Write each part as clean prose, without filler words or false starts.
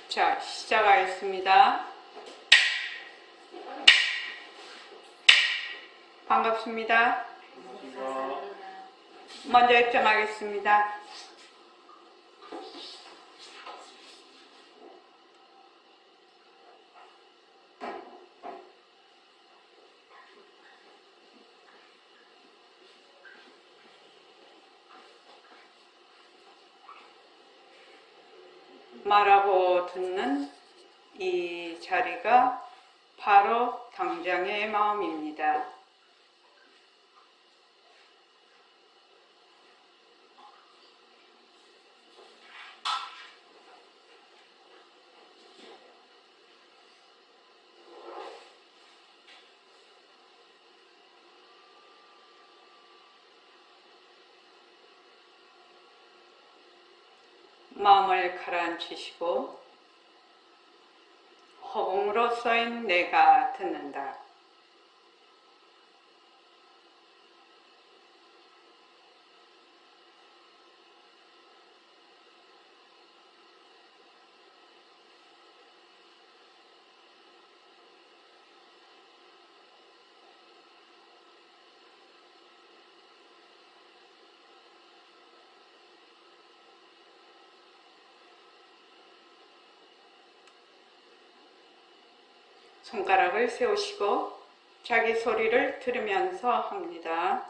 자, 시작하겠습니다. 반갑습니다. 먼저 입장하겠습니다. 말하고 듣는 이 자리가 바로 당장의 마음입니다. 마음을 가라앉히시고 허공으로 써인 내가 듣는다. 손가락을 세우시고 자기 소리를 들으면서 합니다.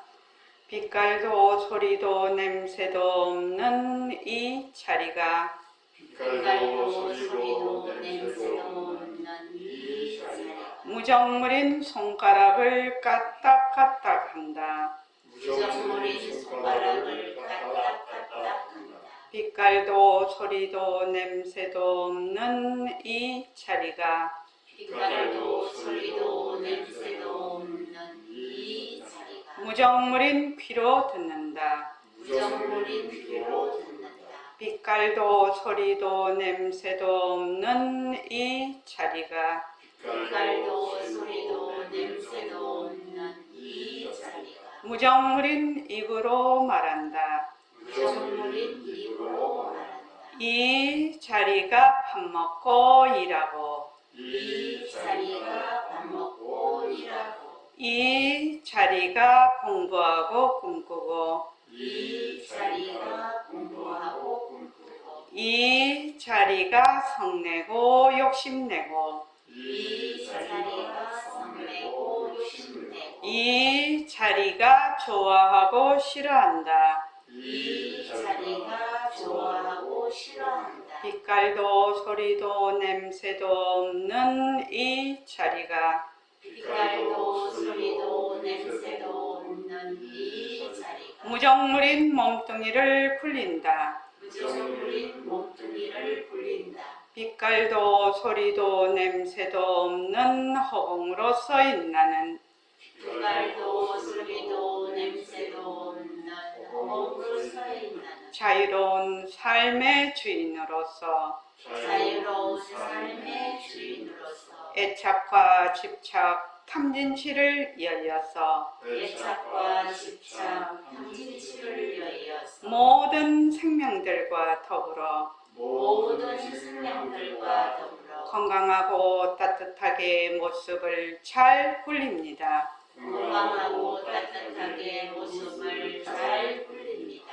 빛깔도 소리도 냄새도 없는 이 자리가 빛깔도 소리도 냄새도 없는 이 자리가 무정물인 손가락을 까딱까딱 한다. 무정물인 손가락을 까딱까딱 한다. 빛깔도 소리도 냄새도 없는 이 자리가 빛깔도 소리도 냄새도 없는 이 자리가 무정물인 귀로 듣는다. 무정물인 귀로 듣는다. 빛깔도 소리도 냄새도 없는 이 자리가 빛깔도 소리도 냄새도 없는 이 자리가 무정물인 입으로 말한다. 무정물인 입으로 말한다. 이 자리가 밥 먹고 일하고 이 자리가 밥 먹고 일하고 이 자리가 공부하고 꿈꾸고 이 자리가 공부하고 꿈꾸고 이 자리가 성내고 욕심내고 이 자리가 성내고 욕심내고 이 자리가 좋아하고 싫어한다. 이 자리가 좋아하고 싫어한다. 빛깔도 소리도 냄새도 없는 이 자리가 빛깔도 소리도 냄새도 없는 이 자리가 무정물인 몸뚱이를 굴린다. 무정물인 몸뚱이를 굴린다. 빛깔도 소리도 냄새도 없는 허공으로 써인 나는 빛깔도 소리도 냄새도 없는 허공으로 서있는 자유로운 삶의 주인으로서 자유로운 삶의 주인으로서 애착과 집착, 탐진치를 열려서 애착과 집착, 탐진치를 여의어서 모든 생명들과 더불어 모든 생명들과 더불어 건강하고 따뜻하게 모습을 잘 굴립니다. 건강하고 따뜻하게 모습을 잘 굴립니다.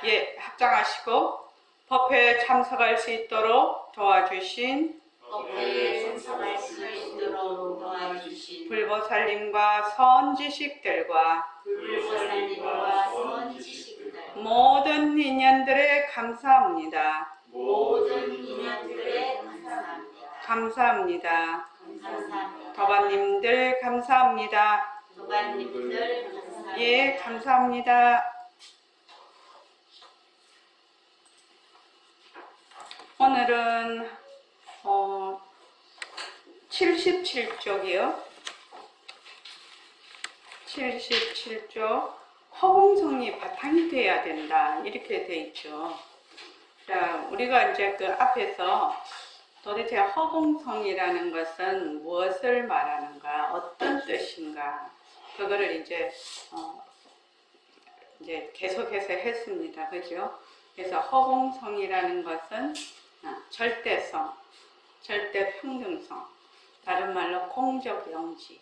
예, 합장하시고 법회에 참석할 수 있도록 도와주신 법회에 참석할 수 있도록 도와주신 불보살님과 선지식들과 불보살님과 선지식들 모든 인연들에 감사합니다. 모든 인연들에 감사합니다. 감사합니다. 감사합니다. 도반님들 감사합니다. 도반님들 감사합니다. 예, 감사합니다. 오늘은 77쪽이요. 77쪽 허공성이 바탕이 돼야 된다 이렇게 돼 있죠. 자, 우리가 이제 그 앞에서 도대체 허공성이라는 것은 무엇을 말하는가, 어떤 뜻인가, 그거를 이제 계속해서 했습니다. 그죠? 그래서 허공성이라는 것은 절대성, 절대 평등성, 다른 말로 공적 영지,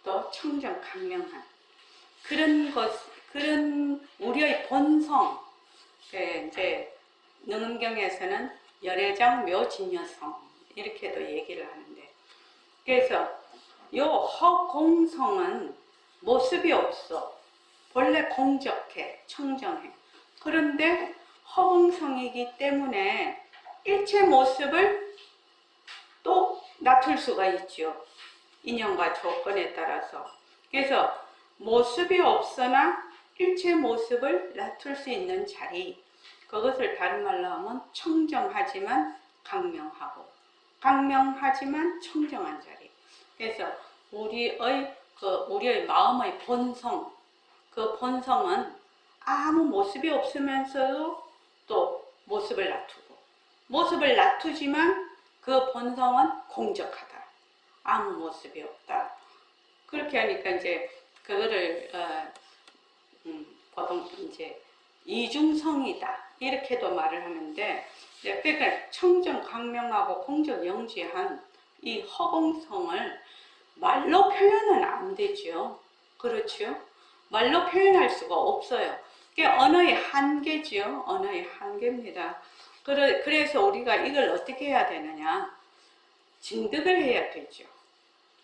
또 청정 강명한 그런 우리의 본성, 이제 능음경에서는 열애장 묘진여성 이렇게도 얘기를 하는데, 그래서 요 허공성은 모습이 없어. 본래 공적해, 청정해. 그런데 허공성이기 때문에 일체 모습을 또 낮출 수가 있죠. 인연과 조건에 따라서. 그래서 모습이 없으나 일체 모습을 낮출 수 있는 자리, 그것을 다른 말로 하면 청정하지만 강명하고, 강명하지만 청정한 자리. 그래서 우리의 마음의 본성, 그 본성은 아무 모습이 없으면서도 또 모습을 낮추고, 모습을 낮추지만 그 본성은 공적하다. 아무 모습이 없다. 그렇게 하니까 이제 그거를 보통 이제 이중성이다 이렇게도 말을 하는데, 그러니까 청정 강명하고 공적 영지한 이 허공성을 말로 표현은 안 되죠. 그렇죠? 말로 표현할 수가 없어요. 그게 언어의 한계죠. 언어의 한계입니다. 그래서 우리가 이걸 어떻게 해야 되느냐? 증득을 해야 되죠.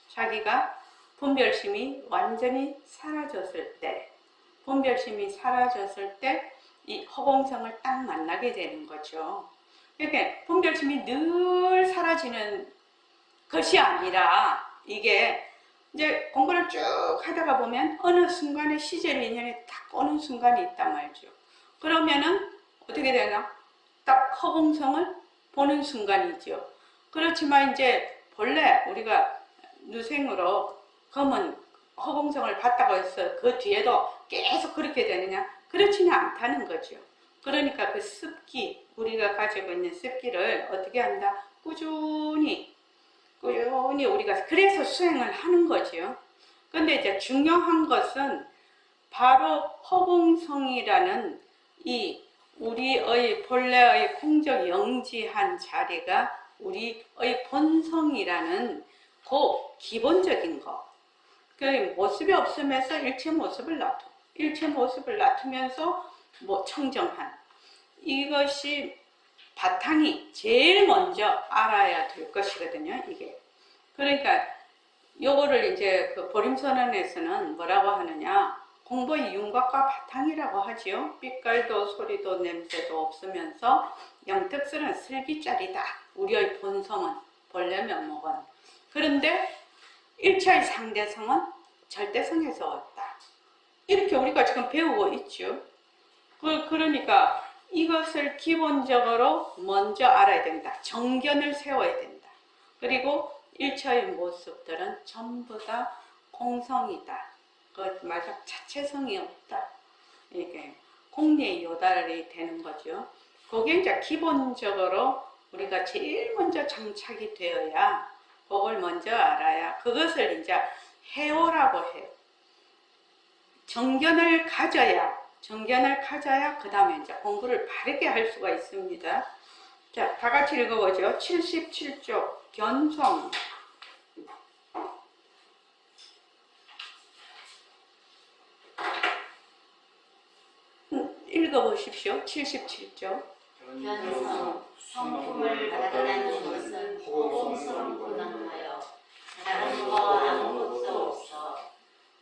자기가 분별심이 완전히 사라졌을 때, 분별심이 사라졌을 때 이 허공성을 딱 만나게 되는 거죠. 이렇게 분별심이 늘 사라지는 것이 아니라, 이게 이제 공부를 쭉 하다가 보면 어느 순간에 시제를 인연이 딱 오는 순간이 있단 말이죠. 그러면은 어떻게 되나? 딱 허공성을 보는 순간이죠. 그렇지만 이제 본래 우리가 누생으로 그러면 허공성을 봤다고 해서 그 뒤에도 계속 그렇게 되느냐? 그렇지는 않다는 거죠. 그러니까 그 습기, 우리가 가지고 있는 습기를 어떻게 한다? 꾸준히 우리가 그래서 수행을 하는 거죠. 근데 이제 중요한 것은 바로 허공성이라는 이 우리의 본래의 공적 영지한 자리가 우리의 본성이라는 그 기본적인 거. 그 모습이 없으면서 일체 모습을 낮추면서 뭐 청정한, 이것이 바탕이 제일 먼저 알아야 될 것이거든요, 이게. 그러니까 요거를 이제 그 보림선언에서는 뭐라고 하느냐? 공부의 윤곽과 바탕이라고 하지요. 빛깔도 소리도 냄새도 없으면서 영특스러운 슬기짜리다. 우리의 본성은, 본래 면목은. 그런데 일체의 상대성은 절대성에서 왔다. 이렇게 우리가 지금 배우고 있죠. 그러니까 이것을 기본적으로 먼저 알아야 된다. 정견을 세워야 된다. 그리고 일체의 모습들은 전부 다 공성이다. 마저 자체성이 없다. 이게 공리의 요달이 되는 거죠. 그게 이제 기본적으로 우리가 제일 먼저 장착이 되어야, 그걸 먼저 알아야 그것을 이제 해오라고 해요. 정견을 가져야 그 다음에 이제 공부를 바르게 할 수가 있습니다. 자, 다 같이 읽어보죠. 77쪽 견성. 읽어보십시오. 77쪽. 견성, 성품을 받아다니는 것은 허공성뿐하여 다른 거 아무것도 없어.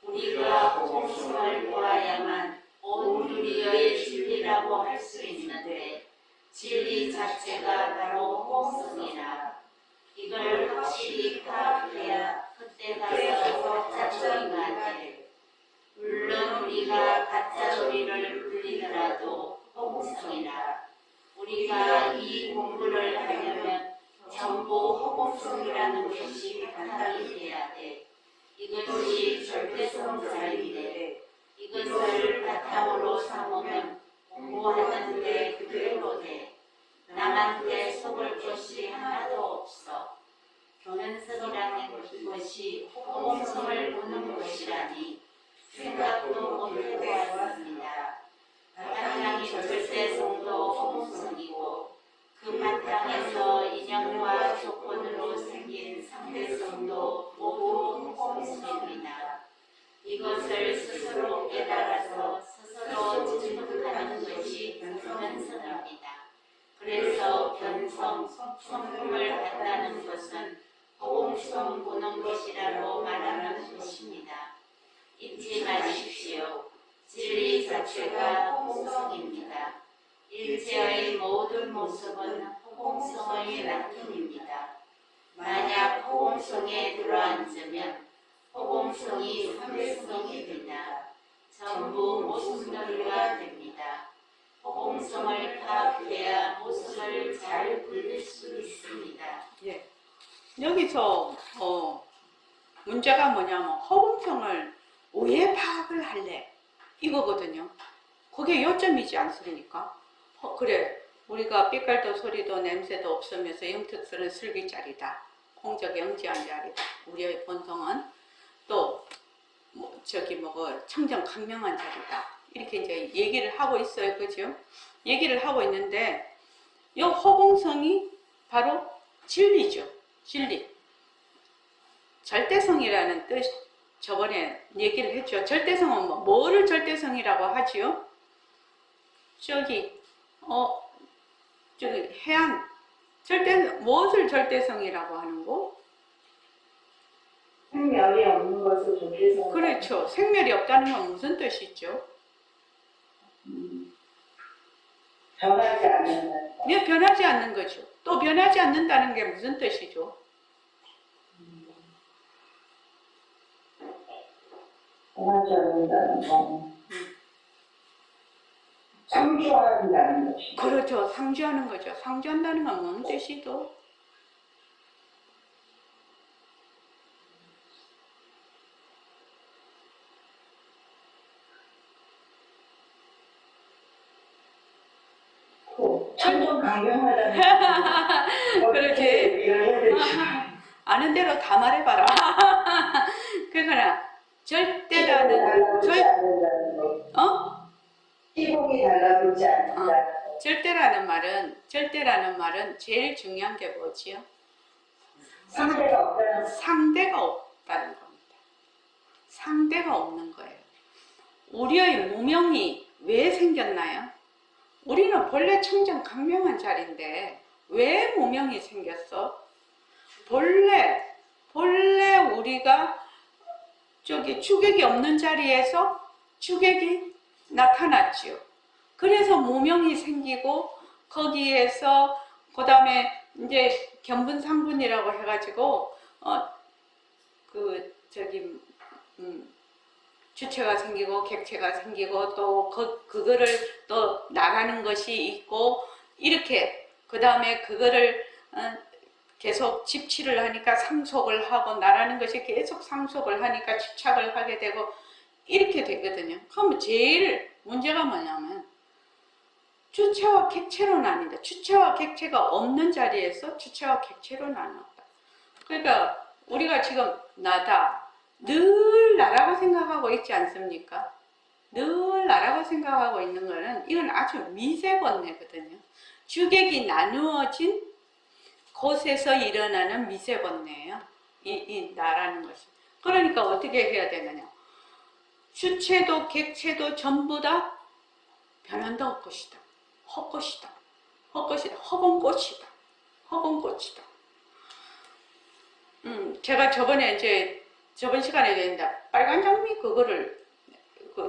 우리가 허공성을 보아야만 온 우리의 진리라고 할 수 있는데, 진리 자체가 바로 허공성이라. 이걸 확실히 파악해야 그때 가서 가짜적인가 돼. 물론 우리가 가짜소리를 불리더라도 허공성이라. 우리가 이 공부를 하려면 전부 허공성이라는 것이 바탕이 돼야 돼. 이것이 절대성 자리인데, 이것을 바탕으로 삼으면 공부하는데 그대로 돼. 남한테 속을 것이 하나도 없어. 견성이라는 것이 허공성을 보는 것이라니 생각도 못해보았습니다. 바탕이 절대성도 허공성이고, 그 바탕에서 인연과 조건 허공성입니다. 이것을 스스로 깨달아서 스스로 증득하는 것이 변성입니다. 그래서 변성, 성품을 갖다는 것은 허공성 보는 것이라고 말하는 것입니다. 잊지 마십시오. 진리 자체가 허공성입니다. 일체의 모든 모습은 허공성의 나타입니다. 만약 허공성에 들어앉으면 허공성이 삼성이 됩니다. 전부 모습놀이가 됩니다. 허공성을 파악해야 모습을 잘 부릴 수 있습니다. 예. 여기서 문제가 뭐냐면 허공성을 왜 파악을 할래? 이거거든요. 그게 요점이지 않습니까? 그래, 우리가 빛깔도 소리도 냄새도 없으면서 영특스러운 슬기짜리다. 공적 영지한 자리다. 우리의 본성은 또 청정 강명한 자리다. 이렇게 이제 얘기를 하고 있어요. 그죠? 얘기를 하고 있는데 이 허공성이 바로 진리죠. 진리. 절대성이라는 뜻 저번에 얘기를 했죠. 절대성은 뭐를 절대성이라고 하지요? 저기 해안 무엇을 절대성이라고 하는 거? 생멸이 없는 것을 절대성. 그렇죠. 생멸이 없다는 건 무슨 뜻이죠? 변하지 않는다. 왜 변하지 않는 거죠? 또 변하지 않는다는 게 무슨 뜻이죠? 변하지 않는다는 건 상주한다는 것이. 그렇죠. 상주하는 거죠. 상주한다는 건 뭔 뜻이죠? 천정 강경하다는 그렇지. 아는 대로 다 말해봐라. 그러나 절대라는 시공이 달라붙지 않는다. 절대라는 말은 제일 중요한 게 뭐지요? 상대가 없다는 상대가 없다는 겁니다. 상대가 없는 거예요. 우리의 무명이 왜 생겼나요? 우리는 본래 청정 강명한 자리인데 왜 무명이 생겼어? 본래 우리가 주객이 없는 자리에서 주객이 나타났지요. 그래서 무명이 생기고 거기에서 그 다음에 이제 견분상분이라고 해가지고 주체가 생기고 객체가 생기고 또 그거를 또 나가는 것이 있고 이렇게 그 다음에 그거를 계속 집치를 하니까 상속을 하고 나라는 것이 계속 상속을 하니까 집착을 하게 되고 이렇게 되거든요. 그러면 제일 문제가 뭐냐면 주체와 객체로 나뉜다. 주체와 객체가 없는 자리에서 주체와 객체로 나눴다. 그러니까 우리가 지금 나다. 늘 나라고 생각하고 있지 않습니까? 늘 나라고 생각하고 있는 거는 이건 아주 미세번뇌거든요. 주객이 나누어진 곳에서 일어나는 미세번뇌예요. 이 나라는 것이. 그러니까 어떻게 해야 되느냐? 주체도 객체도 전부 다 변한다 헛것이다. 헛것이다. 헛것이다. 허공꽃이다. 허공꽃이다. 제가 저번 시간에 빨간 장미 그거를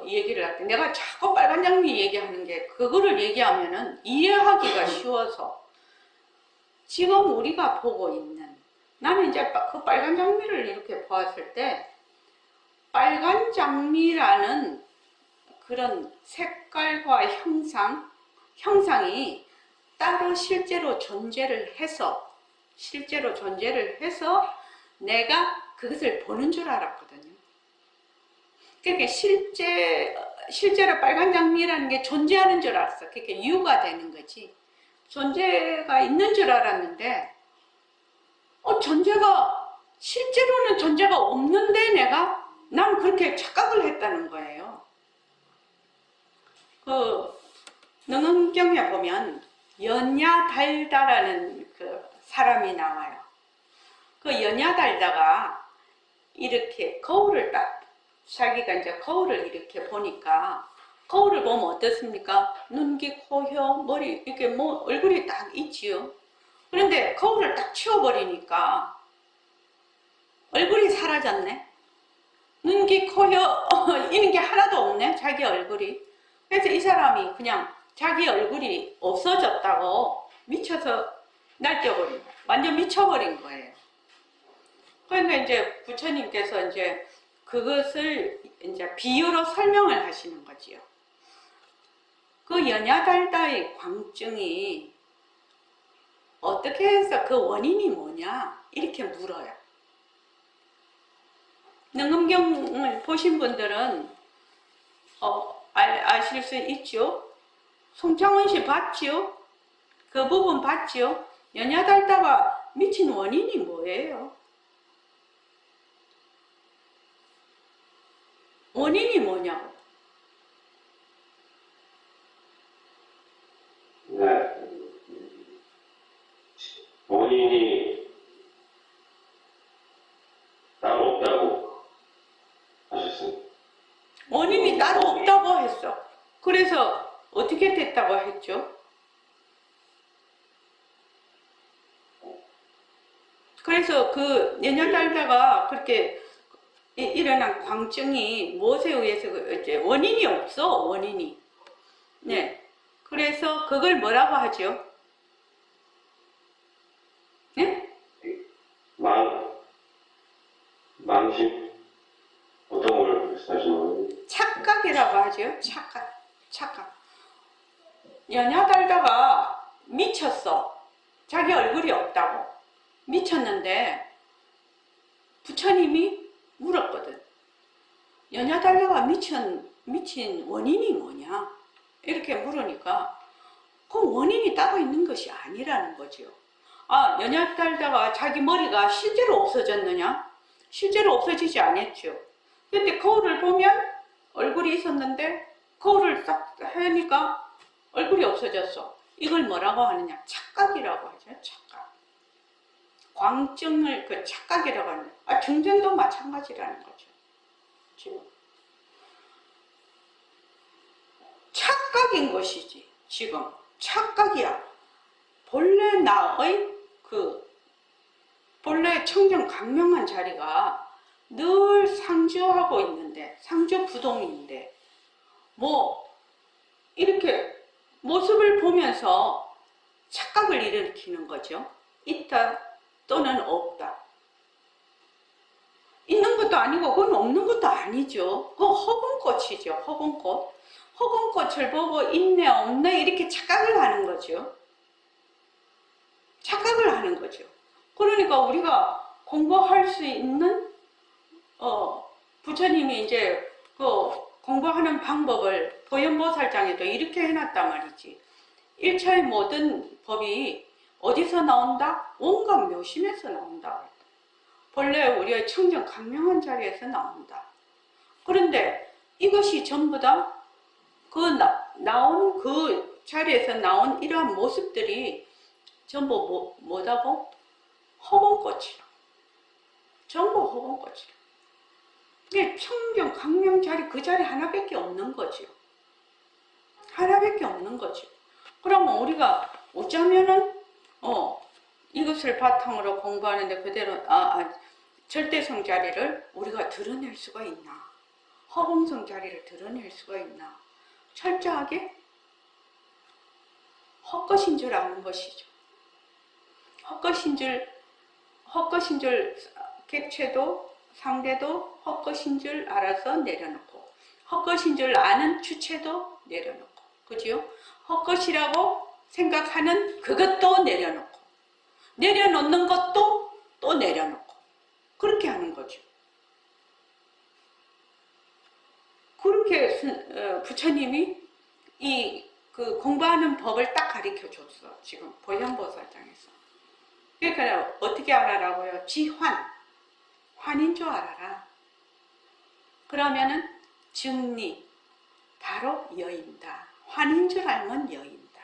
얘기를 할 때 내가 자꾸 빨간 장미 얘기하는 게 그거를 얘기하면은 이해하기가 쉬워서 지금 우리가 보고 있는 나는 이제 그 빨간 장미를 이렇게 보았을 때 빨간 장미라는 그런 색깔과 형상이 따로 실제로 존재를 해서 내가 그것을 보는 줄 알았거든요. 그러니까 실제로 빨간 장미라는 게 존재하는 줄 알았어. 그게 이유가 되는 거지. 존재가 있는 줄 알았는데, 실제로는 존재가 없는데 난 그렇게 착각을 했다는 거예요. 능언경에 보면 연야달다라는 그 사람이 나와요. 그 연야달다가 이렇게 거울을 딱 자기가 이제 거울을 이렇게 보니까 거울을 보면 어떻습니까? 눈, 귀, 코, 혀, 머리 이렇게 뭐 얼굴이 딱 있지요. 그런데 거울을 딱 치워버리니까 얼굴이 사라졌네. 눈, 귀, 코, 혀 이런 게 하나도 없네. 자기 얼굴이. 그래서 이 사람이 그냥 자기 얼굴이 없어졌다고 미쳐서 날뛰어버린 거예요. 완전 미쳐버린 거예요. 그러니까 이제 부처님께서 이제 그것을 이제 비유로 설명을 하시는 거지요. 그 연야달다의 광증이 어떻게 해서 그 원인이 뭐냐 이렇게 물어요. 능엄경을 보신 분들은 아실 수 있죠. 송창원 씨 봤지요? 그 부분 봤지요? 연야달다가 미친 원인이 뭐예요? 원인이 뭐냐고. 네. 원인이 따로 없다고 하셨습니다. 원인이 따로 없다고 했어. 그래서 어떻게 됐다고 했죠? 그래서 그 연야달다가 그렇게 일어난 광증이 무엇에 의해서 이제 원인이 없어. 원인이. 네. 그래서 그걸 뭐라고 하죠? 네? 망심? 어떤 걸 말씀하시는 거예요? 착각이라고 하죠. 착각. 연야달다가 미쳤어. 자기 얼굴이 없다고. 미쳤는데 부처님이 물었거든. 연야달다가 미친 원인이 뭐냐? 이렇게 물으니까 그 원인이 따로 있는 것이 아니라는 거죠. 아, 연야달다가 자기 머리가 실제로 없어졌느냐? 실제로 없어지지 않았죠. 근데 거울을 보면 얼굴이 있었는데 거울을 딱 하니까 얼굴이 없어졌어. 이걸 뭐라고 하느냐? 착각이라고 하죠. 착각. 광증을 그 착각이라고 하는. 중생도 마찬가지라는 거죠. 지금 착각인 것이지. 지금 착각이야. 본래 나의 본래 청정 강명한 자리가 늘 상주하고 있는데, 상주부동인데, 뭐 이렇게 모습을 보면서 착각을 일으키는 거죠. 있다 또는 없다. 있는 것도 아니고 그건 없는 것도 아니죠. 그건 허공꽃이죠. 허공꽃. 허공꽃을 보고 있네 없네 이렇게 착각을 하는 거죠. 착각을 하는 거죠. 그러니까 우리가 공부할 수 있는 부처님이 이제 그 공부하는 방법을 보현보살장에도 이렇게 해놨단 말이지. 1차의 모든 법이 어디서 나온다? 온갖 묘심에서 나온다. 본래 우리의 청정 강명한 자리에서 나온다. 그런데 이것이 전부 다 나온 그 자리에서 나온 이러한 모습들이 전부 뭐다고? 허공꽃이라. 전부 허공꽃이라. 이게 청정 강명 자리 그 자리 하나밖에 없는 거죠. 하나밖에 없는 거죠. 그러면 우리가 어쩌면은 이것을 바탕으로 공부하는데 그대로 절대성 자리를 우리가 드러낼 수가 있나? 허공성 자리를 드러낼 수가 있나? 철저하게 헛것인 줄 아는 것이죠. 헛것인 줄 객체도 상대도 헛것인 줄 알아서 내려놓고, 헛것인 줄 아는 주체도 내려놓고, 그죠? 헛것이라고 생각하는 그것도 내려놓고, 내려놓는 것도 또 내려놓고, 그렇게 하는 거죠. 그렇게 부처님이 그 공부하는 법을 딱 가르쳐 줬어. 지금 보현보살장에서. 그러니까 어떻게 알아라고요? 환인 줄 알아라. 그러면은 증리, 바로 여인다. 환인 줄 알면 여인다.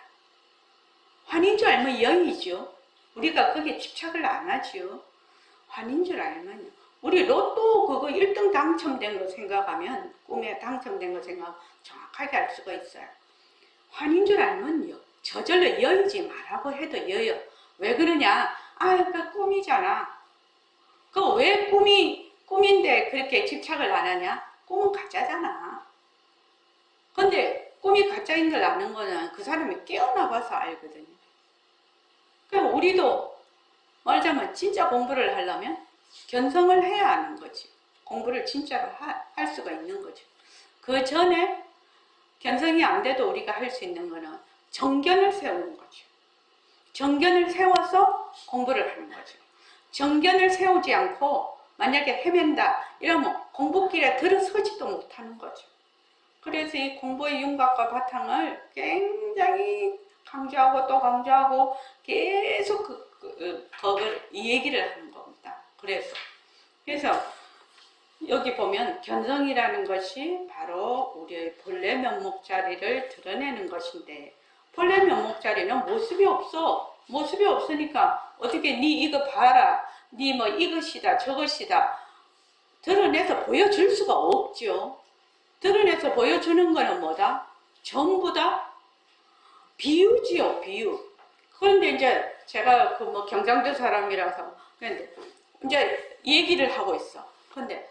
환인 줄 알면 여이죠. 우리가 거기에 집착을 안 하죠. 환인 줄 알면 우리 로또 그거 1등 당첨된 거 생각하면, 꿈에 당첨된 거 생각 정확하게 알 수가 있어요. 환인 줄 알면 저절로 여의지 말라고 해도 여요. 왜 그러냐? 그 꿈이잖아. 그 왜 꿈인데 그렇게 집착을 안 하냐? 꿈은 가짜잖아. 근데 꿈이 가짜인 걸 아는 거는 그 사람이 깨어나봐서 알거든요. 그럼 우리도 말하자면 진짜 공부를 하려면 견성을 해야 하는 거지. 공부를 진짜로 할 수가 있는 거죠. 그 전에 견성이 안 돼도 우리가 할 수 있는 거는 정견을 세우는 거죠. 정견을 세워서 공부를 하는 거죠. 정견을 세우지 않고 만약에 헤맨다 이러면 공부길에 들어서지도 못하는 거죠. 그래서 이 공부의 윤곽과 바탕을 굉장히 강조하고 또 강조하고 계속 그걸 이 얘기를 하는 겁니다. 그래서 여기 보면 견성이라는 것이 바로 우리의 본래 면목 자리를 드러내는 것인데, 본래 면목 자리는 모습이 없어. 모습이 없으니까 어떻게 니 이거 봐라, 니 뭐 이것이다 저것이다 드러내서 보여줄 수가 없죠. 드러내서 보여주는 거는 뭐다? 전부 다 비유지요, 비유. 그런데 이제 제가 그 뭐 경상도 사람이라서 근데 이제 얘기를 하고 있어. 근데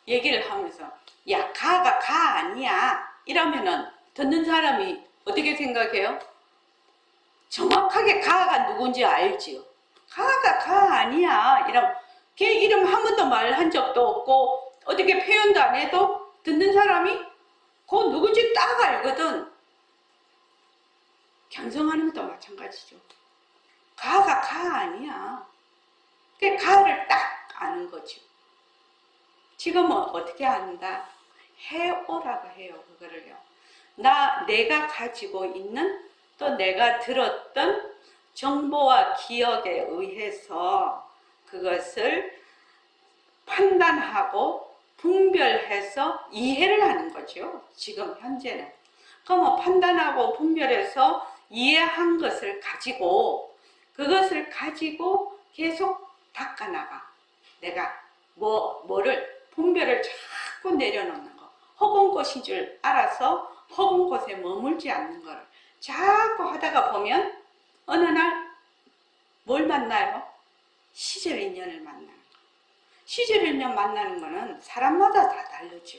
얘기를 하면서 야, 가가 가 아니야 이러면은 듣는 사람이 어떻게 생각해요? 정확하게 가가 누군지 알지요. 가가 가 아니야 이러면 걔 이름 한 번도 말한 적도 없고 어떻게 표현도 안 해도 듣는 사람이 그 누군지 딱 알거든. 견성하는 것도 마찬가지죠. 가가 가 아니야. 그 가를 딱 아는 거죠. 지금은 어떻게 안다? 해오라고 해요. 그거를요. 내가 가지고 있는 또 내가 들었던 정보와 기억에 의해서 그것을 판단하고 분별해서 이해를 하는 거죠. 지금 현재는. 그럼 판단하고 분별해서 이해한 것을 가지고 그것을 가지고 계속 닦아나가. 내가 뭐를 분별을 자꾸 내려놓는 거. 허공 곳인 줄 알아서 허공 곳에 머물지 않는 거를 자꾸 하다가 보면 어느 날 뭘 만나요? 시절 인연을 만나는 거. 시절 인연 만나는 거는 사람마다 다 다르죠.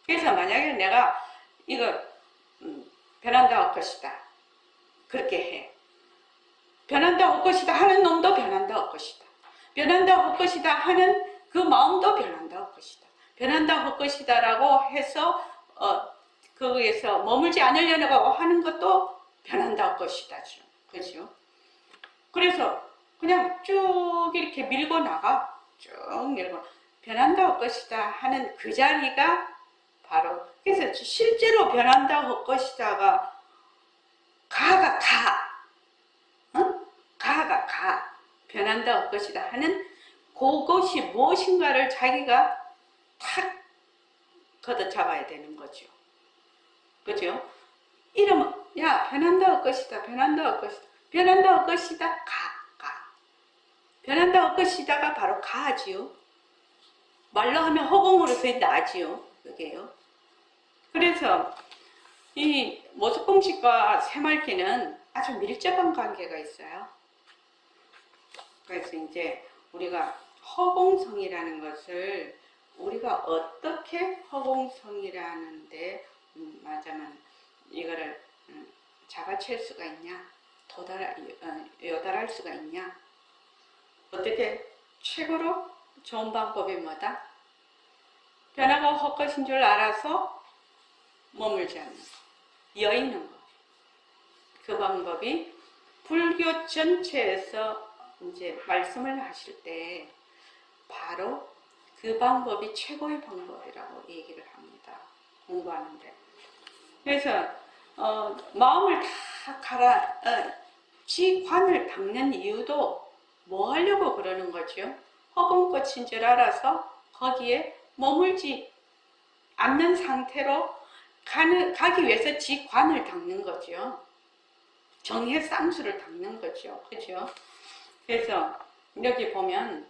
그래서 만약에 내가 이거 변한다 할 것이다. 그렇게 해. 변한다 할 것이다 하는 놈도 변한다 할 것이다. 변한다 할 것이다 하는 그 마음도 변한다 할 것이다. 변한다 할 것이다 라고 해서 거기에서 머물지 않으려고 하는 것도 변한다 할 것이다. 그죠? 그래서 그냥 쭉 이렇게 밀고 나가. 쭉 밀고. 변한다 할 것이다 하는 그 자리가 바로, 그래서 실제로 변한다 할 것이다가 가가 가. 가가 가. 변한다 할 것이다 하는 그것이 무엇인가를 자기가 탁 걷어잡아야 되는 거죠. 그죠? 이러면 야, 변한다 할 것이다. 변한다 할 것이다. 변한다 할 것이다. 가. 변한다 할 것이다가 바로 가지요. 말로 하면 허공으로서 나지요. 그게요. 그래서 이 모습공식과 새말기는 아주 밀접한 관계가 있어요. 그래서 이제 우리가 허공성이라는 것을 우리가 어떻게 허공성이라는데 맞아만 이거를 잡아챌 수가 있냐, 요달할 수가 있냐, 어떻게 최고로 좋은 방법이 뭐다? 변화가 헛것인 줄 알아서 머물지 않는 거, 여있는 거. 그 방법이 불교 전체에서 이제 말씀을 하실 때 바로 그 방법이 최고의 방법이라고 얘기를 합니다. 공부하는데. 그래서 마음을 다 지 관을 닦는 이유도 뭐 하려고 그러는 거죠? 허공꽃인 줄 알아서 거기에 머물지 않는 상태로 가기 위해서 지 관을 닦는 거죠. 정해 쌍수를 닦는 거죠. 그죠? 그래서 여기 보면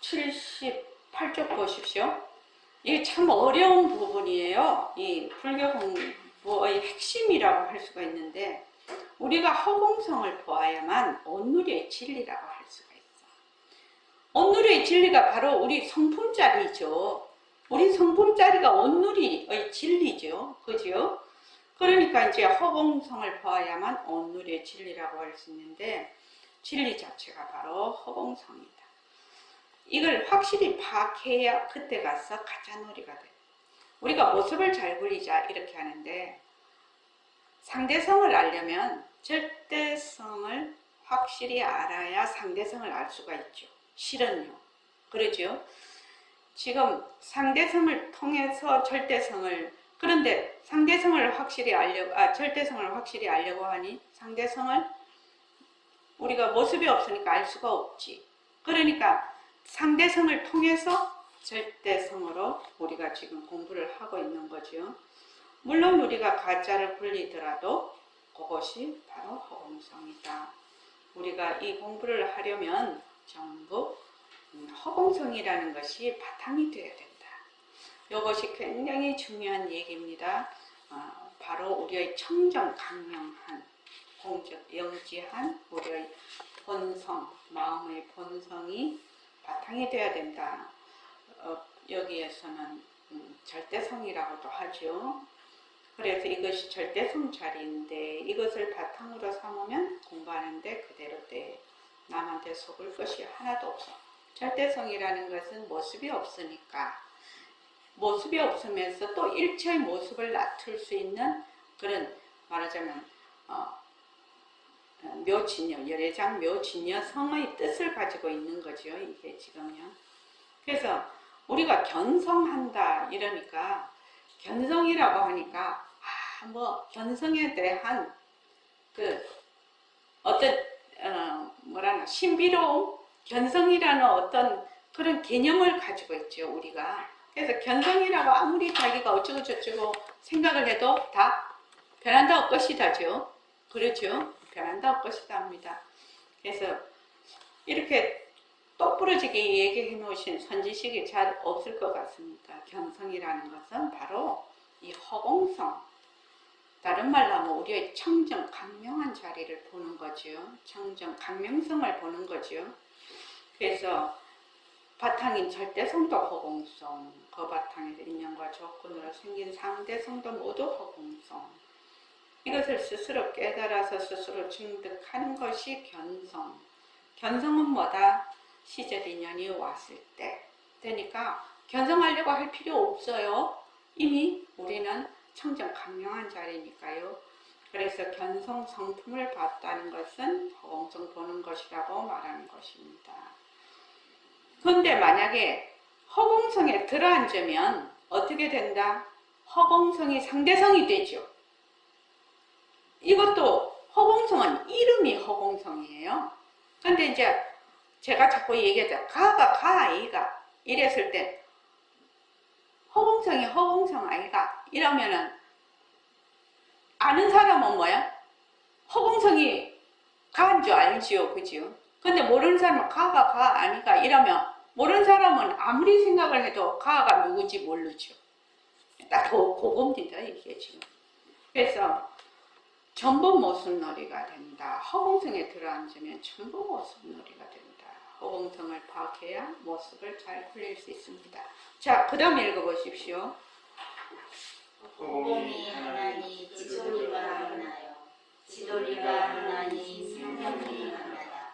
78쪽 보십시오. 이게 참 어려운 부분이에요. 이 불교 공부의 핵심이라고 할 수가 있는데, 우리가 허공성을 보아야만 온누리의 진리라고 할 수가 있어. 온누리의 진리가 바로 우리 성품자리죠. 우리 성품자리가 온누리의 진리죠. 그죠? 그러니까 이제 허공성을 보아야만 온누리의 진리라고 할 수 있는데, 진리 자체가 바로 허공성이다. 이걸 확실히 파악해야 그때 가서 가짜놀이가 돼. 우리가 모습을 잘 그리자 이렇게 하는데, 상대성을 알려면 절대성을 확실히 알아야 상대성을 알 수가 있죠. 실은요. 그러죠? 지금 상대성을 통해서 절대성을, 그런데 상대성을 확실히 절대성을 확실히 알려고 하니 상대성을 우리가 모습이 없으니까 알 수가 없지. 그러니까 상대성을 통해서 절대성으로 우리가 지금 공부를 하고 있는 거죠. 물론 우리가 가짜를 굴리더라도 그것이 바로 허공성이다. 우리가 이 공부를 하려면 전부 허공성이라는 것이 바탕이 되어야 된다. 이것이 굉장히 중요한 얘기입니다. 바로 우리의 청정강명한 공적 영지한 우리의 본성, 마음의 본성이 바탕이 되어야 된다. 여기에서는 절대성이라고도 하죠. 그래서 이것이 절대성 자리인데, 이것을 바탕으로 삼으면 공부하는데 그대로 돼. 남한테 속을 것이 하나도 없어. 절대성이라는 것은 모습이 없으니까, 모습이 없으면서 또 일체의 모습을 나툴 수 있는 그런, 말하자면 묘진여, 열애장 묘진여성의 뜻을 가지고 있는 거죠. 이게 지금요. 그래서 우리가 견성한다 이러니까, 견성이라고 하니까 견성에 대한 그 어떤 신비로움, 견성이라는 어떤 그런 개념을 가지고 있죠, 우리가. 그래서 견성이라고 아무리 자기가 어쩌고 저쩌고 생각을 해도 다 변한다 엇것이다죠. 그렇죠? 변한다 엇것이다 합니다. 그래서 이렇게 똑부러지게 얘기해 놓으신 선지식이 잘 없을 것 같습니다. 견성이라는 것은 바로 이 허공성, 다른 말로 하면 우리의 청정, 강명한 자리를 보는 거죠. 청정, 강명성을 보는 거죠. 그래서 바탕인 절대성도 허공성, 그 바탕에서 인연과 조건으로 생긴 상대성도 모두 허공성. 이것을 스스로 깨달아서 스스로 증득하는 것이 견성. 견성은 뭐다? 시절 인연이 왔을 때 되니까 견성하려고 할 필요 없어요. 이미 우리는 청정 강명한 자리니까요. 그래서 견성 성품을 봤다는 것은 허공성 보는 것이라고 말하는 것입니다. 그런데 만약에 허공성에 들어앉으면 어떻게 된다? 허공성이 상대성이 되죠. 이것도 허공성은 이름이 허공성이에요. 근데 이제 제가 자꾸 얘기하자. 가가 가 아이가 이랬을 때 허공성이 허공성 아이가 이러면은 아는 사람은 뭐야? 허공성이 가인 줄 알지요. 그죠? 근데 모르는 사람은 가가 가 아니가 이러면 모르는 사람은 아무리 생각을 해도 가가 누군지 모르죠. 딱 그겁니다. 이게 지금. 그래서 전부 모습놀이가 된다. 허공성에 들어앉으면 전부 모습놀이가 된다. 허공성을 파악해야 모습을 잘 굴릴 수 있습니다. 자, 그 다음 읽어보십시오. 허공이 하나니 지도리가 하나요. 지도리가 하나니 생명이 하나다.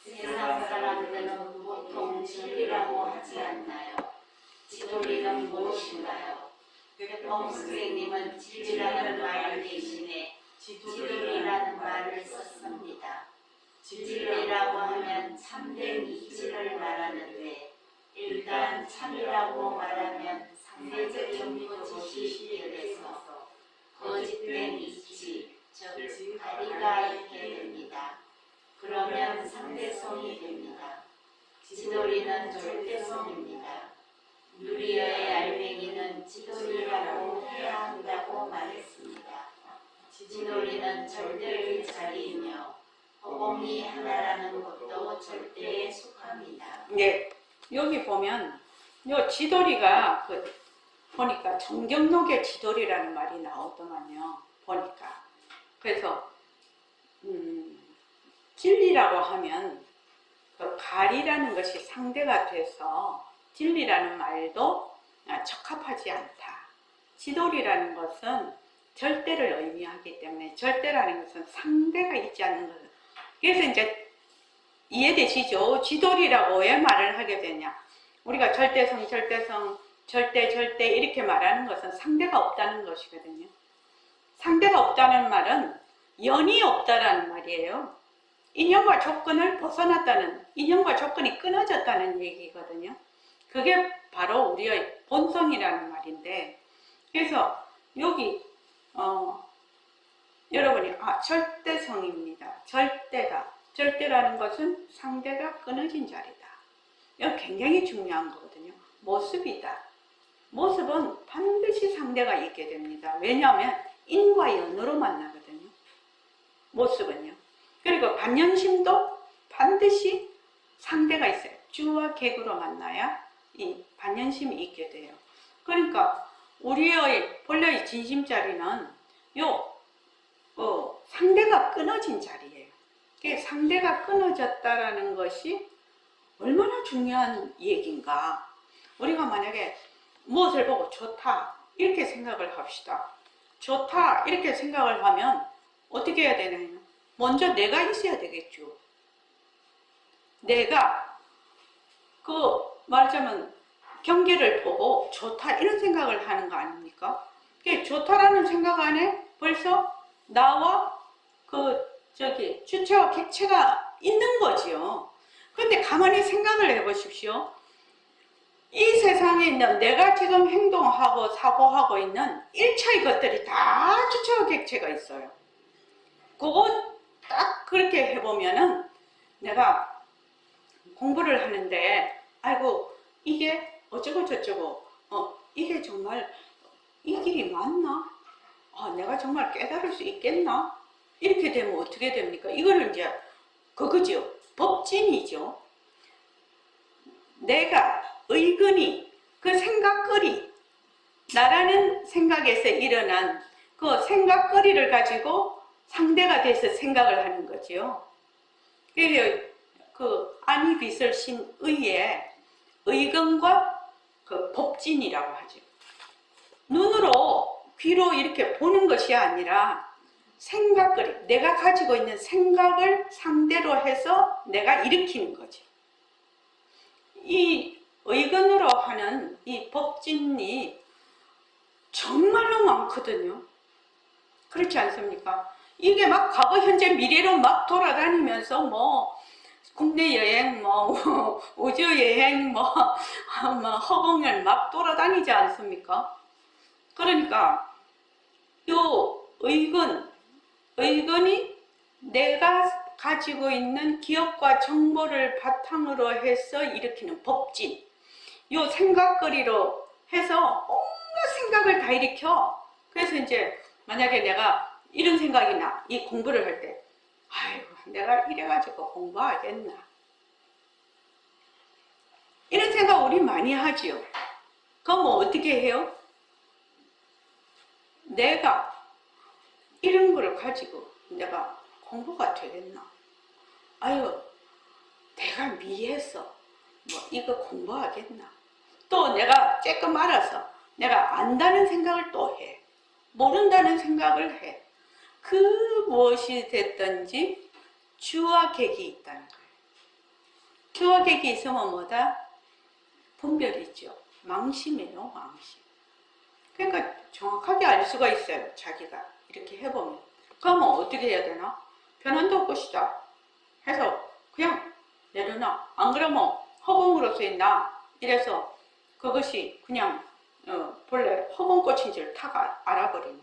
세상 사람들은 보통 진리라고 하지 않나요? 지도리는 무엇인가요? 백범 선생님은 진리라는 말 대신에 지도리라는 말을 썼습니다. 진리라고 하면 참된 이치를 말하는데, 일단 참이라고 말하면 상대적인 것이 쉽게 돼서 거짓된 이치, 즉 다리가 있게 됩니다. 그러면 상대성이 됩니다. 지도리는 절대성입니다. 누리의 알맹이는 지도리라고 해야 한다고 말했습니다. 지도리는 절대의 자리이며 허공 보통이 하나라는 것도 절대에 속합니다. 네, 여기 보면 요 지도리가 보니까 정경록의 지도리라는 말이 나오더만요. 보니까 그래서 진리라고 하면 그 갈이라는 것이 상대가 돼서 진리라는 말도 적합하지 않다. 지도리라는 것은 절대를 의미하기 때문에 절대라는 것은 상대가 있지 않는 것은 그래서 이제 이해되시죠? 지도리라고 왜 말을 하게 되냐? 우리가 절대성, 절대 이렇게 말하는 것은 상대가 없다는 것이거든요. 상대가 없다는 말은 연이 없다라는 말이에요. 인연과 조건을 벗어났다는, 인연과 조건이 끊어졌다는 얘기거든요. 그게 바로 우리의 본성이라는 말인데, 그래서 여기 여러분이 절대성입니다. 절대다. 절대라는 것은 상대가 끊어진 자리다. 이거 굉장히 중요한 거거든요. 모습이다. 모습은 반드시 상대가 있게 됩니다. 왜냐하면 인과 연으로 만나거든요. 모습은요. 그리고 반연심도 반드시 상대가 있어요. 주와 객으로 만나야 이 반연심이 있게 돼요. 그러니까 우리의 본래의 진심자리는 상대가 끊어진 자리예요. 상대가 끊어졌다라는 것이 얼마나 중요한 얘기인가. 우리가 만약에 무엇을 보고 좋다 이렇게 생각을 합시다. 좋다 이렇게 생각을 하면 어떻게 해야 되나요? 먼저 내가 있어야 되겠죠. 내가 말하자면 경계를 보고 좋다 이런 생각을 하는 거 아닙니까? 좋다라는 생각 안에 벌써 나와 주체와 객체가 있는 거지요. 그런데 가만히 생각을 해보십시오. 이 세상에 있는 내가 지금 행동하고 사고하고 있는 일체의 것들이 다 주체와 객체가 있어요. 그거 딱 그렇게 해보면은 내가 공부를 하는데 아이고 이게 어쩌고 저쩌고 이게 정말 이 길이 맞나? 내가 정말 깨달을 수 있겠나? 이렇게 되면 어떻게 됩니까? 이거는 이제 그거죠. 법진이죠. 내가 의근이 그 생각거리 나라는 생각에서 일어난 그 생각거리를 가지고 상대가 돼서 생각을 하는 거죠. 그래서 안이 빛을 신 의의 의근과 법진이라고 하죠. 눈으로 귀로 이렇게 보는 것이 아니라 생각거리, 내가 가지고 있는 생각을 상대로 해서 내가 일으키는 거죠. 이 의근으로 하는 이 법진이 정말로 많거든요. 그렇지 않습니까? 이게 막 과거, 현재, 미래로 막 돌아다니면서 국내 여행, 우주 여행, 허공을 막 돌아다니지 않습니까? 그러니까 요 의근이 내가 가지고 있는 기억과 정보를 바탕으로 해서 일으키는 법진. 요 생각거리로 해서 온갖 생각을 다 일으켜. 그래서 이제 만약에 내가 이런 생각이 나. 이 공부를 할 때. 아이고, 내가 이래가지고 공부하겠나. 이런 생각 우리 많이 하지요. 그럼 어떻게 해요? 내가 이런 거를 가지고 내가 공부가 되겠나? 아유, 내가 미해서 이거 공부하겠나? 또 내가 조금 알아서 내가 안다는 생각을 또 해. 모른다는 생각을 해. 무엇이 됐든지 주와 객이 있다는 거예요. 주와 객이 있으면 뭐다? 분별이 있죠. 망심이에요, 망심. 그러니까 정확하게 알 수가 있어요. 자기가 이렇게 해보면. 그러면 어떻게 해야 되나? 변한다 것이다 해서 그냥 내려놔. 안 그러면 허공으로서의 나 이래서 그것이 그냥 본래 허공꽃인지를 다 알아버리는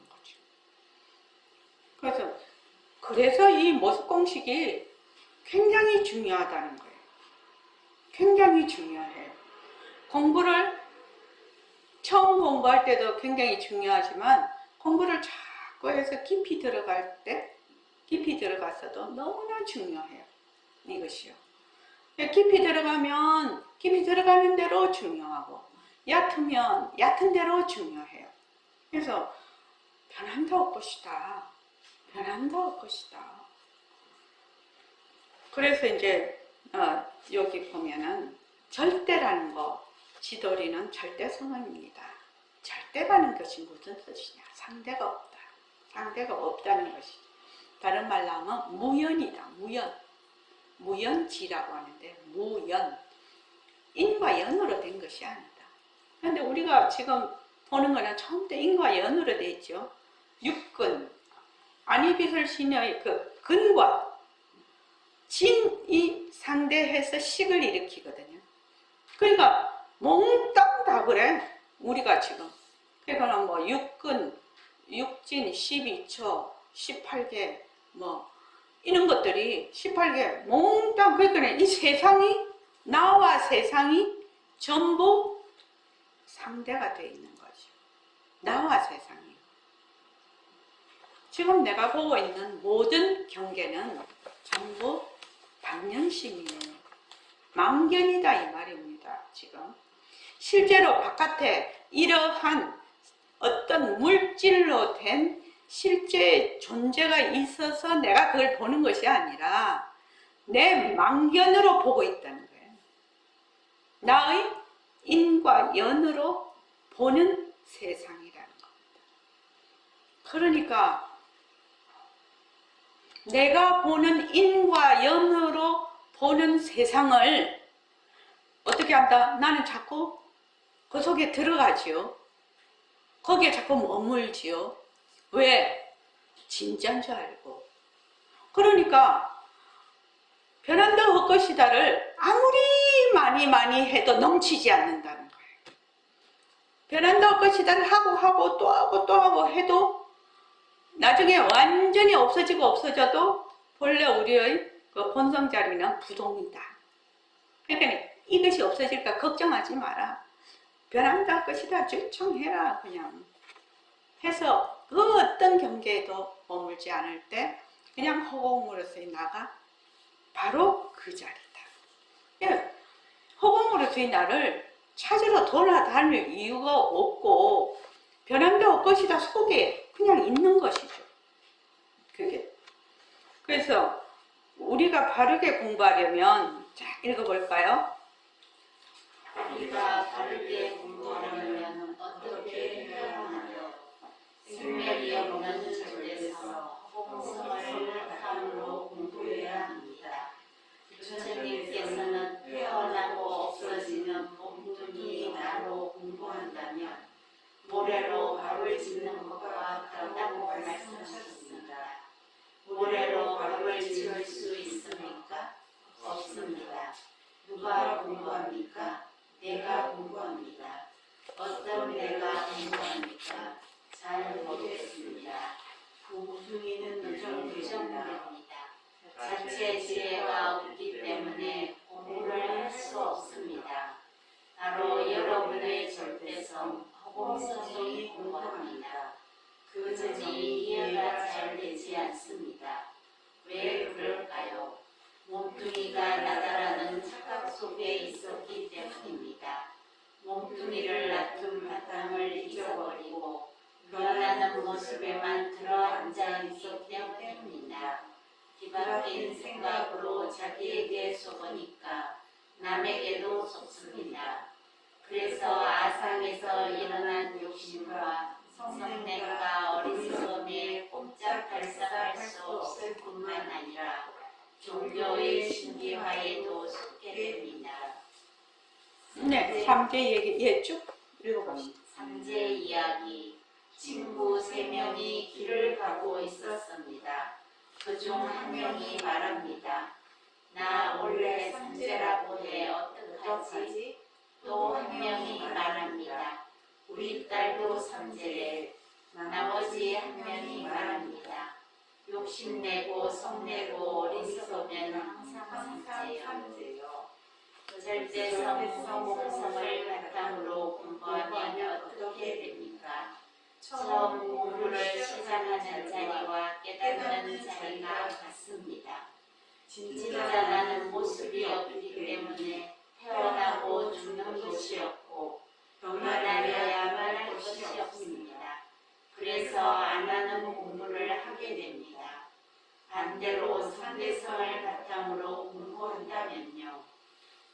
거죠. 그래서 이 모습 공식이 굉장히 중요하다는 거예요. 굉장히 중요해요. 공부를 처음 공부할 때도 굉장히 중요하지만 공부를 자꾸 해서 깊이 들어갈 때 깊이 들어갔어도 너무나 중요해요. 이것이요. 깊이 들어가면 깊이 들어가는 대로 중요하고 얕으면 얕은 대로 중요해요. 그래서 변함도 없것이다. 변함도 없것이다. 그래서 이제 여기 보면은 절대라는 거, 지도리는 절대성어입니다. 절대라는 것이 무슨 뜻이냐? 상대가 없다. 상대가 없다는 것이. 다른 말로 하면 무연이다. 무연. 무연지라고 하는데 무연. 인과 연으로 된 것이 아니다. 그런데 우리가 지금 보는 거는 처음부터 인과 연으로 돼 있죠. 육근. 안이비설신의 그 근과 진이 상대해서 식을 일으키거든요. 그러니까 몽땅 다 그래. 우리가 지금. 그러니까 뭐 육근, 육진, 12초, 18개 뭐 이런 것들이 18개 몽땅 그러니까 이 세상이 나와 세상이 전부 상대가 되어 있는 거죠. 나와 세상이. 지금 내가 보고 있는 모든 경계는 전부 방념심이에요. 망견이다 이 말입니다. 지금 실제로 바깥에 이러한 어떤 물질로 된 실제 존재가 있어서 내가 그걸 보는 것이 아니라 내 망견으로 보고 있다는 거예요. 나의 인과 연으로 보는 세상이라는 겁니다. 그러니까 내가 보는 인과 연으로 보는 세상을 어떻게 한다? 나는 자꾸 그 속에 들어가지요. 거기에 자꾸 머물지요. 왜? 진짜인 줄 알고. 그러니까 변한다 헛것이다를 아무리 많이 해도 넘치지 않는다는 거예요. 변한다 헛것이다를 하고 또 하고 해도 나중에 완전히 없어져도 본래 우리의 그 본성 자리는 부동이다. 그러니까 이것이 없어질까 걱정하지 마라. 변한다 것이다 주청해라 그냥. 해서 그 어떤 경계에도 머물지 않을 때 그냥 허공으로서의 나가 바로 그 자리다. 허공으로서의 나를 찾으러 돌아다닐 이유가 없고 변한다 것이다 속에 그냥 있는 것이죠. 그게. 그래서 우리가 바르게 공부하려면 자 읽어볼까요? 우리가 바르게 공부하려면 어떻게 해야 하나요? 생명이 없는 절대서 허공성을 바탕으로 공부해야 합니다. 부처님께서는 태어나고 없어지는 몸뚱이 나로 공부한다면 모래로 밥을 짓는 것과 같다고 말씀하셨습니다. 모래로 밥을 지을 수 있습니까? 없습니다. 누가 공부합니까? 내가 공부합니다. 어떤 내가 공부합니까? 잘 모르겠습니다. 공부중이는 부정됩니다. 자체 지혜가 없기 때문에 공부를 할 수 없습니다. 바로 여러분의 절대성, 허공성이 공부합니다. 그 점이 이해가 잘 되지 않습니다. 왜 그럴까요? 몸뚱이가 나다라는 착각 속에 있었기 때문입니다. 몸뚱이를 낳은 바탕을 잊어버리고 변하는 모습에만 들어앉아 있었기 때문입니다. 뒤바뀐 생각으로 자기에게 속으니까 남에게도 속습니다. 그래서 아상에서 일어난 욕심과 성내가 어리석음에 꼼짝달싹할 수 없을 뿐만 아니라 종교의 신비화에도 속게 됩니다. 네, 3제 얘기 쭉 읽어봅시다. 3제 이야기. 친구 3명이 길을 가고 있었습니다. 그중 한 명이 말합니다. 나 원래 3제라고 해 어떡하지? 또 한 명이 말합니다. 우리 딸도 3제래. 나머지 한 명이 말합니다. 욕심내고 성내고 어리석으면 항상 3제요. 절대성 허공성을 바탕으로 공부하면 어떻게 됩니까? 처음 공부를 시작하는 자리와 깨닫는 자리가 같습니다. 진짜 나는 모습이 없기 때문에 태어나고 죽는 것이었고 변화되어야만 할 것이 없습니다. 그래서 안 하는 공부를 하게 됩니다. 반대로 상대성을 바탕으로 공부한다면요.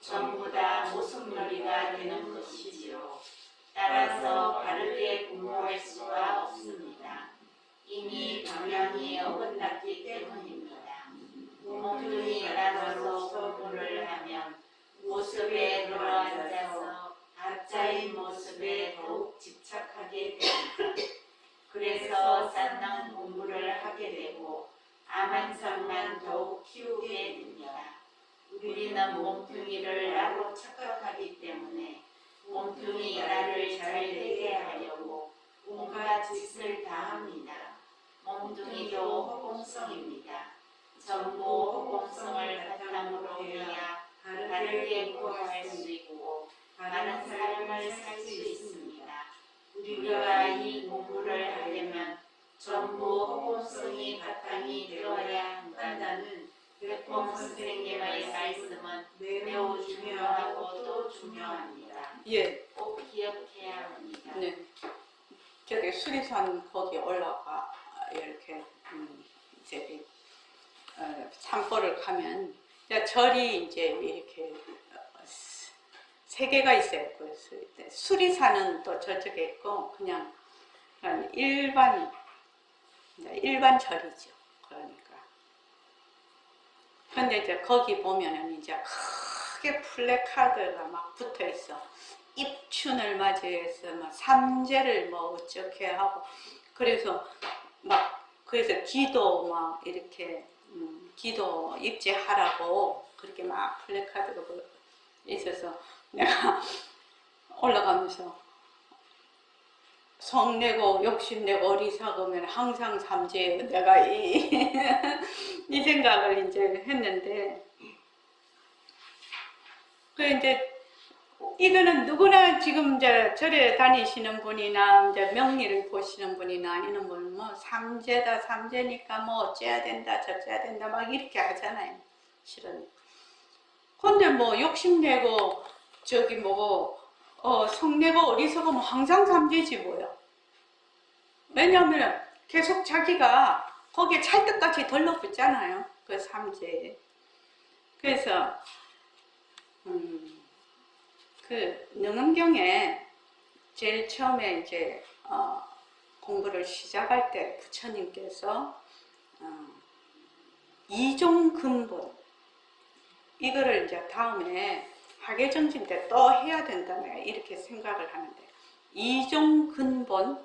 전부 다 모순놀이가 되는 것이지요. 따라서 바르게 공부할 수가 없습니다. 이미 방향이 어긋났기 때문입니다. 몸뚱이 따라서 공부를 하면 모습에 들어앉아서 가짜인 모습에 더욱 집착하게 됩니다. 그래서 싼낭 공부를 하게 되고 암환상만 더욱 키우게 됩니다. 우리는 몸뚱이를 나로 착각하기 때문에 몸뚱이 나를 잘 되게 하려고 온갖 짓을 다 합니다. 몸뚱이도 허공성입니다. 전부 허공성을 바탕으로 해야 바르게 공부할 수 있고 바른 삶을 살 수 있습니다. 우리가 이 공부를 하려면 전부 허공성이 바탕이 되어야 한다는 백범 선생님의 말씀은 매우 중요하고 또 중요합니다. 예, 꼭 기억해야 합니다. 네. 저기 수리산 거기 올라가 이렇게 저기 산보를 가면 절이 이제 이렇게 세 개가 있어요. 그래서 수리산은 또 저쪽에 있고 그냥 일반 절이죠. 그러니까. 근데 이제 거기 보면은 이제 크게 플래카드가 막 붙어 있어. 입춘을 맞이해서 막 삼재를 뭐 어떻게 하고 그래서 기도 막 이렇게 기도 입제하라고 그렇게 막 플래카드가 있어서 내가 올라가면서 성내고 욕심내고 어리석으면 항상 삼재예요. 내가 이 생각을 이제 했는데 그 이제 이거는 누구나 지금 이제 절에 다니시는 분이나 이제 명리를 보시는 분이나 아니는 분은 뭐 삼재다 삼재니까 뭐 어째야 된다 저째야 된다 막 이렇게 하잖아요. 실은. 근데 뭐 욕심내고 저기 뭐고 성내고 어리석으면 항상 삼재지 뭐요. 왜냐하면 계속 자기가 거기에 찰떡같이 덜러붙잖아요. 그 삼재에. 그래서 그 능엄경에 제일 처음에 이제 공부를 시작할 때 부처님께서 이종근본 이거를 이제 다음에 학예정진 때 또 해야 된다며 이렇게 생각을 하는데 이종근본과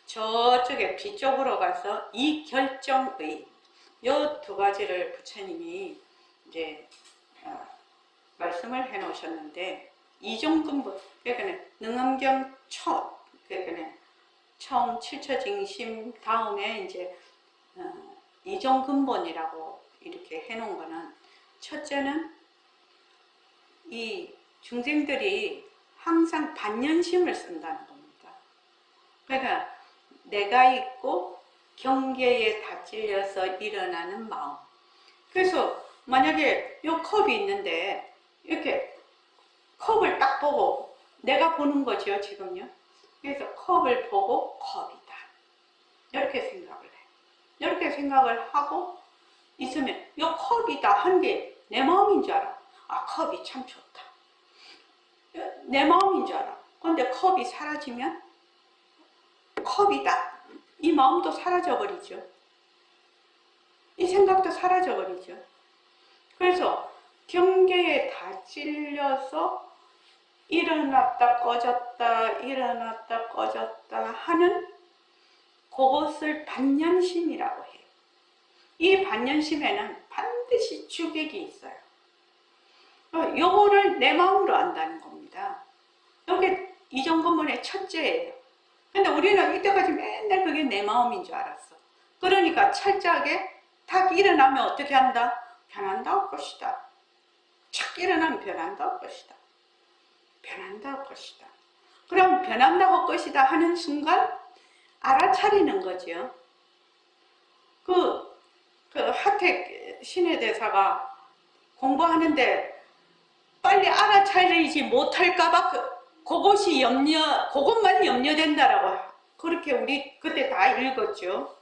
저쪽에 뒤쪽으로 가서 이결정의 요 두 가지를 부처님이 이제 말씀을 해 놓으셨는데 이종근본 그러니까 능엄경 그러니까 처음 칠처징심 다음에 이제 이종근본이라고 이렇게 해 놓은 거는 첫째는 이 중생들이 항상 반연심을 쓴다는 겁니다. 그러니까 내가 있고 경계에 다 찔려서 일어나는 마음. 그래서 만약에 이 컵이 있는데 이렇게 컵을 딱 보고 내가 보는 거죠 지금요. 그래서 컵을 보고 컵이다 이렇게 생각을 해. 이렇게 생각을 하고 있으면 이 컵이다 한 게 내 마음인 줄 알아. 아 컵이 참 좋다 내 마음인 줄 알아. 근데 컵이 사라지면 컵이다 이 마음도 사라져 버리죠. 이 생각도 사라져 버리죠. 그래서 경계에 다 찔려서 일어났다 꺼졌다 일어났다 꺼졌다 하는 그것을 반연심이라고 해요. 이 반연심에는 반드시 주객이 있어요. 요거를 내 마음으로 안다는 겁니다. 이게 이종근본의 첫째예요. 근데 우리는 이때까지 맨날 그게 내 마음인 줄 알았어. 그러니까 철저하게 탁 일어나면 어떻게 한다? 변한다 할 것이다. 착 일어나면 변한다 할 것이다. 변한다 할 것이다. 그럼 변한다 할 것이다 하는 순간 알아차리는 거죠. 그 하택 신의 대사가 공부하는데 빨리 알아차리지 못할까봐 그것만 염려된다라고 그렇게 우리 그때 다 읽었죠.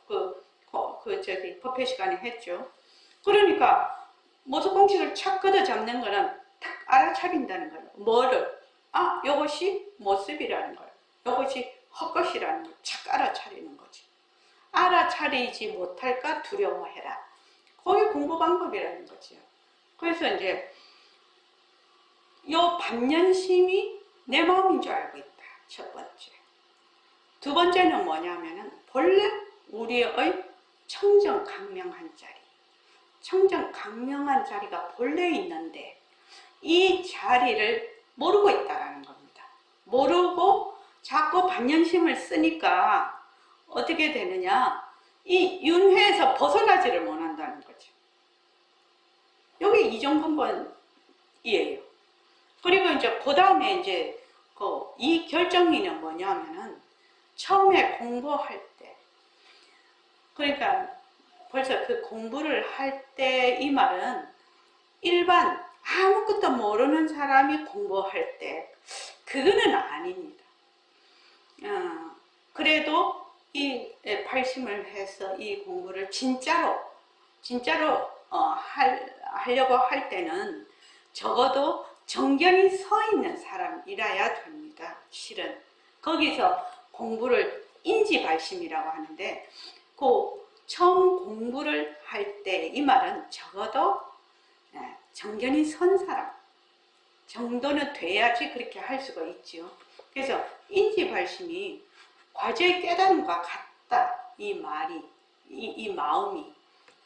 법회 시간에 했죠. 그러니까 모두 공식을 착 걷어 잡는 거는 딱 알아차린다는 거예요. 뭐를? 요것이 모습이라는 거예요. 요것이 헛것이라는 걸 착 알아차리는 거지. 알아차리지 못할까 두려워해라. 그게 공부 방법이라는 거죠. 그래서 이제 요 반연심이 내 마음인 줄 알고 있다. 첫 번째. 두 번째는 뭐냐면은 본래 우리의 청정강명한 자리. 청정강명한 자리가 본래 있는데 이 자리를 모르고 있다는 겁니다. 모르고 자꾸 반연심을 쓰니까 어떻게 되느냐? 이 윤회에서 벗어나지를 못한다는 거죠. 여기 이종근본이에요. 그리고 이제 그 다음에 이제 이 결정리는 뭐냐면은 처음에 공부할 때, 그러니까 벌써 그 공부를 할 때 이 말은 일반 아무것도 모르는 사람이 공부할 때 그거는 아닙니다. 그래도 이 발심을 해서 이 공부를 진짜로 하려고 할 때는 적어도 정견이 서 있는 사람이라야 됩니다. 실은 거기서 공부를 인지발심이라고 하는데 처음 공부를 할 때 이 말은 적어도 정견이 선 사람 정도는 돼야지 그렇게 할 수가 있죠. 그래서 인지발심이 과제의 깨달음과 같다. 이 말이 이 마음이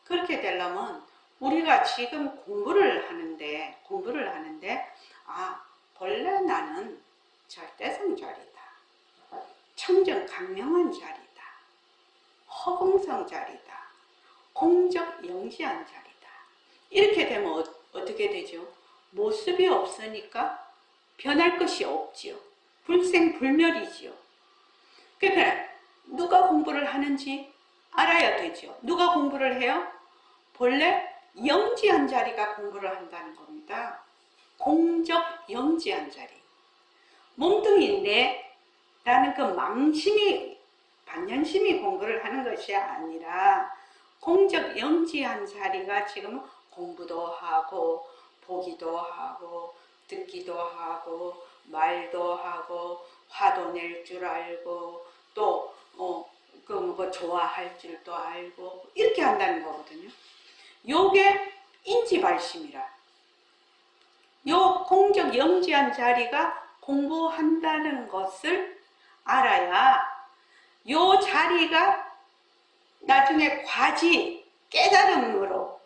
그렇게 되려면 우리가 지금 공부를 하는데 본래 나는 절대성자리다. 청정강명한 자리다. 허공성 자리다. 공적 영시한 자리다. 이렇게 되면 어떻게 되죠? 모습이 없으니까 변할 것이 없지요. 불생불멸이지요. 그러니까 누가 공부를 하는지 알아야 되죠. 누가 공부를 해요? 본래 영지한 자리가 공부를 한다는 겁니다. 공적 영지한 자리. 몸뚱이 내라는 그 망심이 반연심이 공부를 하는 것이 아니라 공적 영지한 자리가 지금 공부도 하고 보기도 하고 듣기도 하고 말도 하고 화도 낼 줄 알고 또 좋아할 줄도 알고 이렇게 한다는 거거든요. 요게 인지발심이라. 요 공적 영지한 자리가 공부한다는 것을 알아야 요 자리가 나중에 과지 깨달음으로,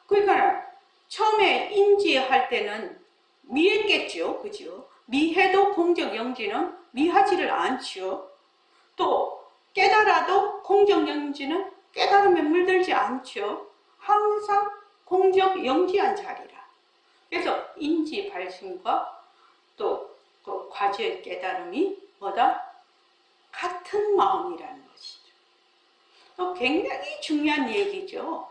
그러니까 처음에 인지할 때는 미했겠죠. 그죠? 미해도 공적 영지는 미하지를 않죠. 또 깨달아도 공적 영지는 깨달음에 물들지 않죠. 항상 공적 영지한 자리라. 그래서 인지 발심과 또 그 과지의 깨달음이 뭐다? 같은 마음이라는 것이죠. 굉장히 중요한 얘기죠.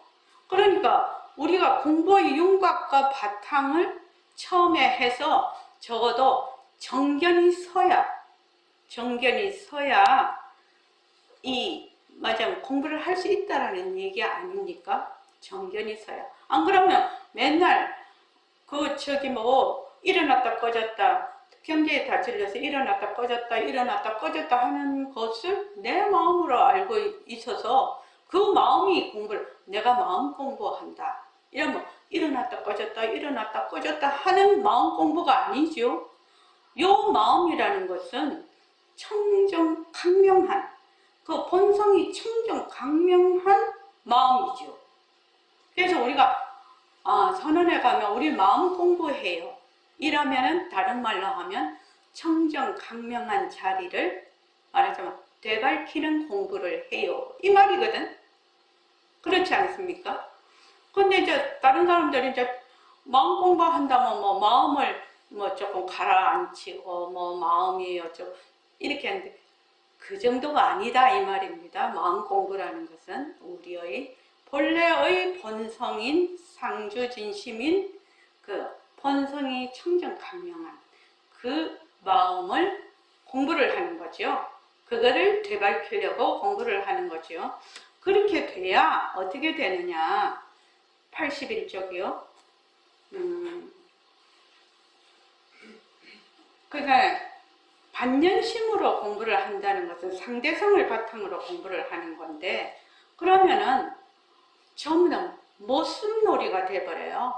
그러니까 우리가 공부의 윤곽과 바탕을 처음에 해서 적어도 정견이 서야 맞아 공부를 할 수 있다라는 얘기 아닙니까? 정견이 서야. 안 그러면 맨날 일어났다 꺼졌다 경제에 다질려서 일어났다 꺼졌다 하는 것을 내 마음으로 알고 있어서 그 마음이 내가 마음 공부한다 이러면 일어났다 꺼졌다 하는 마음 공부가 아니죠. 요 마음이라는 것은 청정강명한 그 본성이 청정강명한 마음이죠. 그래서 우리가 선언에 가면 우리 마음 공부해요. 이러면은 다른 말로 하면 청정강명한 자리를 말하자면 되밟히는 공부를 해요. 이 말이거든. 그렇지 않습니까? 근데 이제 다른 사람들이 이제 마음 공부한다면 마음을 조금 가라앉히고 마음이 어쩌고 이렇게 하는데 그 정도가 아니다 이 말입니다. 마음 공부라는 것은 우리의 본래의 본성인 상주진심인 그 본성이 청정강명한 그 마음을 공부를 하는 거죠. 그거를 되밟히려고 공부를 하는 거죠. 그렇게 돼야 어떻게 되느냐. 81쪽이요. 그러니까 반연심으로 공부를 한다는 것은 상대성을 바탕으로 공부를 하는 건데, 그러면은 전부 다 모순놀이가 돼버려요.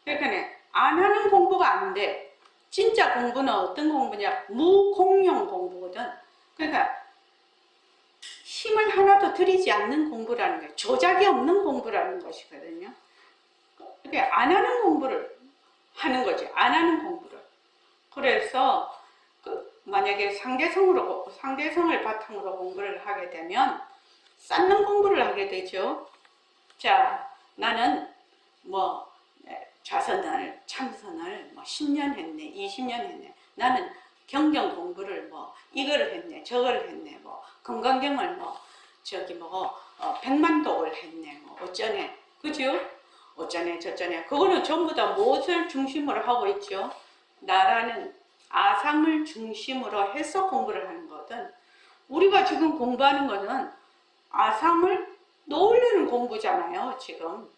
그러니까 안 하는 공부가 안 돼. 진짜 공부는 어떤 공부냐? 무공용 공부거든. 그러니까 힘을 하나도 들이지 않는 공부라는 거예요. 조작이 없는 공부라는 것이거든요. 그러니까 안 하는 공부를 하는 거지. 안 하는 공부를. 그래서 만약에 상대성을 바탕으로 공부를 하게 되면 쌓는 공부를 하게 되죠. 자, 나는 뭐 좌선을 참선을 뭐 10년 했네, 20년 했네. 나는 경전 공부를 뭐 이거를 했네, 저거를 했네, 뭐 건강경을 뭐 저기 뭐 100만독을 했네, 뭐 어쩌네, 그죠? 어쩌네 저쩌네. 그거는 전부 다 무엇을 중심으로 하고 있죠? 나라는 아상을 중심으로 해서 공부를 하는 거거든. 우리가 지금 공부하는 거는 아상을 놓으려는 공부잖아요, 지금.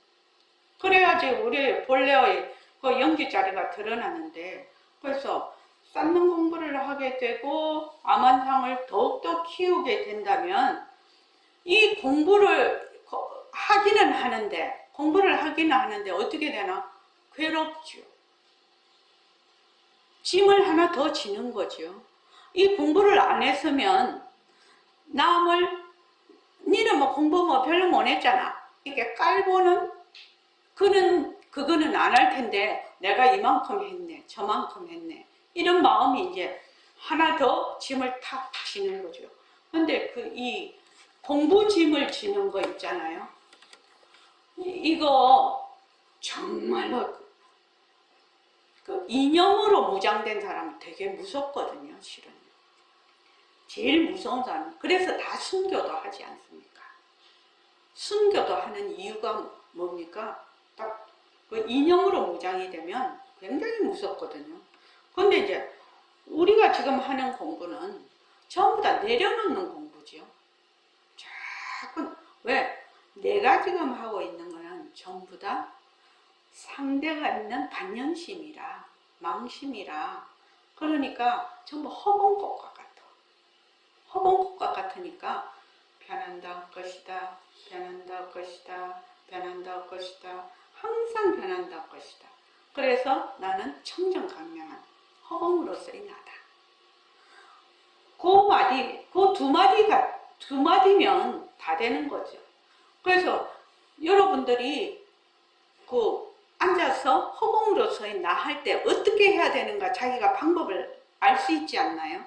그래야지 우리 본래의 그 연기자리가 드러나는데, 그래서 쌓는 공부를 하게 되고 암환상을 더욱더 키우게 된다면 이 공부를 하기는 하는데 어떻게 되나? 괴롭죠. 짐을 하나 더 지는 거죠. 이 공부를 안 했으면 남을 니는 뭐 공부 뭐 별로 못 했잖아. 이렇게 깔보는 그거는 안 할 텐데 내가 이만큼 했네, 저만큼 했네. 이런 마음이 이제 하나 더 짐을 탁 지는 거죠. 근데 이 공부 짐을 지는 거 있잖아요. 이거 정말로 그 이념으로 무장된 사람은 되게 무섭거든요, 실은. 제일 무서운 사람은. 그래서 다 순교도 하지 않습니까? 순교도 하는 이유가 뭡니까? 딱 그 이념으로 무장이 되면 굉장히 무섭거든요. 근데 이제 우리가 지금 하는 공부는 전부 다 내려놓는 공부죠. 자꾸 왜? 내가 지금 하고 있는 거는 전부 다 상대가 있는 반연심이라, 망심이라. 그러니까 전부 허공꽃과 같아. 허공꽃과 같으니까 변한다 것이다, 변한다 것이다, 변한다 것이다, 항상 변한다 것이다. 그래서 나는 청정강명한 허공으로서의 나다. 그 두 마디면 다 되는 거죠. 그래서 여러분들이 앉아서 허공으로서의 나 할 때 어떻게 해야 되는가 자기가 방법을 알 수 있지 않나요?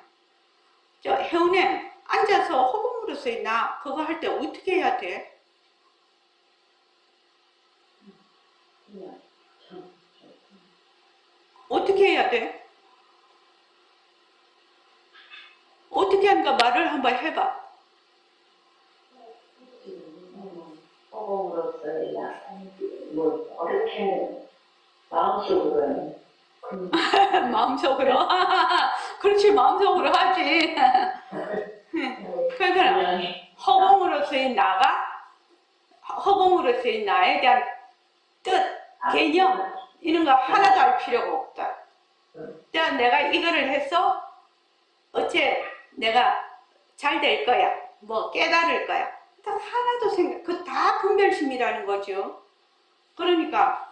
혜은님, 앉아서 허공으로서의 나 그거 할 때 어떻게 해야 돼? 어떻게 해야 돼? 어떻게 하는가 말을 한번 해봐. 허공으로서의 나, 뭐 어떻게 마음속으로는 마음속으로. 그렇지, 마음속으로 하지. 그러니까 허공으로서의 나에 대한 뜻, 개념 이런 거 하나도 알 필요가 없다. 내가 이거를 해서 어째 내가 잘 될 거야, 뭐 깨달을 거야. 하나도 그 다 분별심이라는 거죠. 그러니까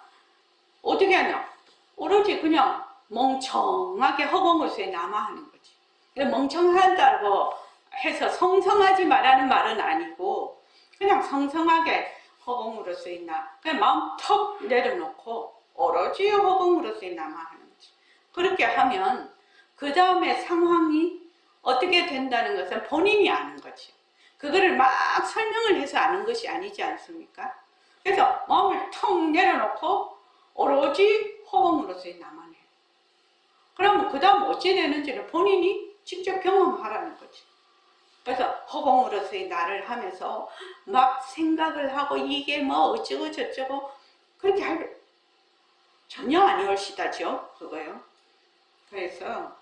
어떻게 하냐? 오로지 그냥 멍청하게 허공으로서의 나만 하는 거지. 멍청하다고 해서 성성하지 말라는 말은 아니고 그냥 성성하게 허공으로서의 나. 그냥 마음 턱 내려놓고 오로지 허공으로서의 나만 하는 거지. 그렇게 하면 그 다음에 상황이 어떻게 된다는 것은 본인이 아는 거지. 그거를 막 설명을 해서 아는 것이 아니지 않습니까? 그래서 마음을 턱 내려놓고 오로지 허공으로서의 나만 해. 그러면 그 다음 어찌 되는지는 본인이 직접 경험하라는 거지. 그래서 허공으로서의 나를 하면서 막 생각을 하고 이게 뭐 어쩌고 저쩌고 그렇게 전혀 아니올시다죠, 그거요. 그래서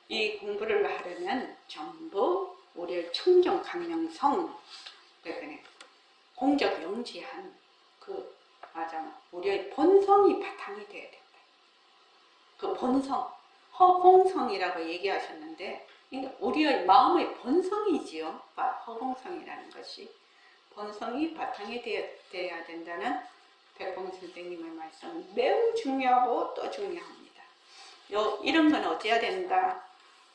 이 공부를 하려면 전부 우리의 청정 강명성, 공적 영지한 우리의 본성이 바탕이 돼야 된다. 그 본성, 허공성이라고 얘기하셨는데 우리의 마음의 본성이지요. 허공성이라는 것이 본성이 바탕이 돼야 된다는 백봉 선생님의 말씀 매우 중요하고 또 중요합니다. 이런 건 어찌해야 된다?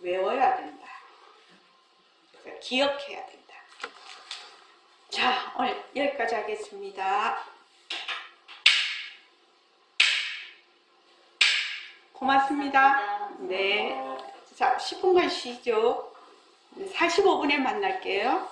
외워야 된다. 기억해야 된다. 자, 오늘 여기까지 하겠습니다. 고맙습니다. 네. 자, 10분간 쉬죠. 45분에 만날게요.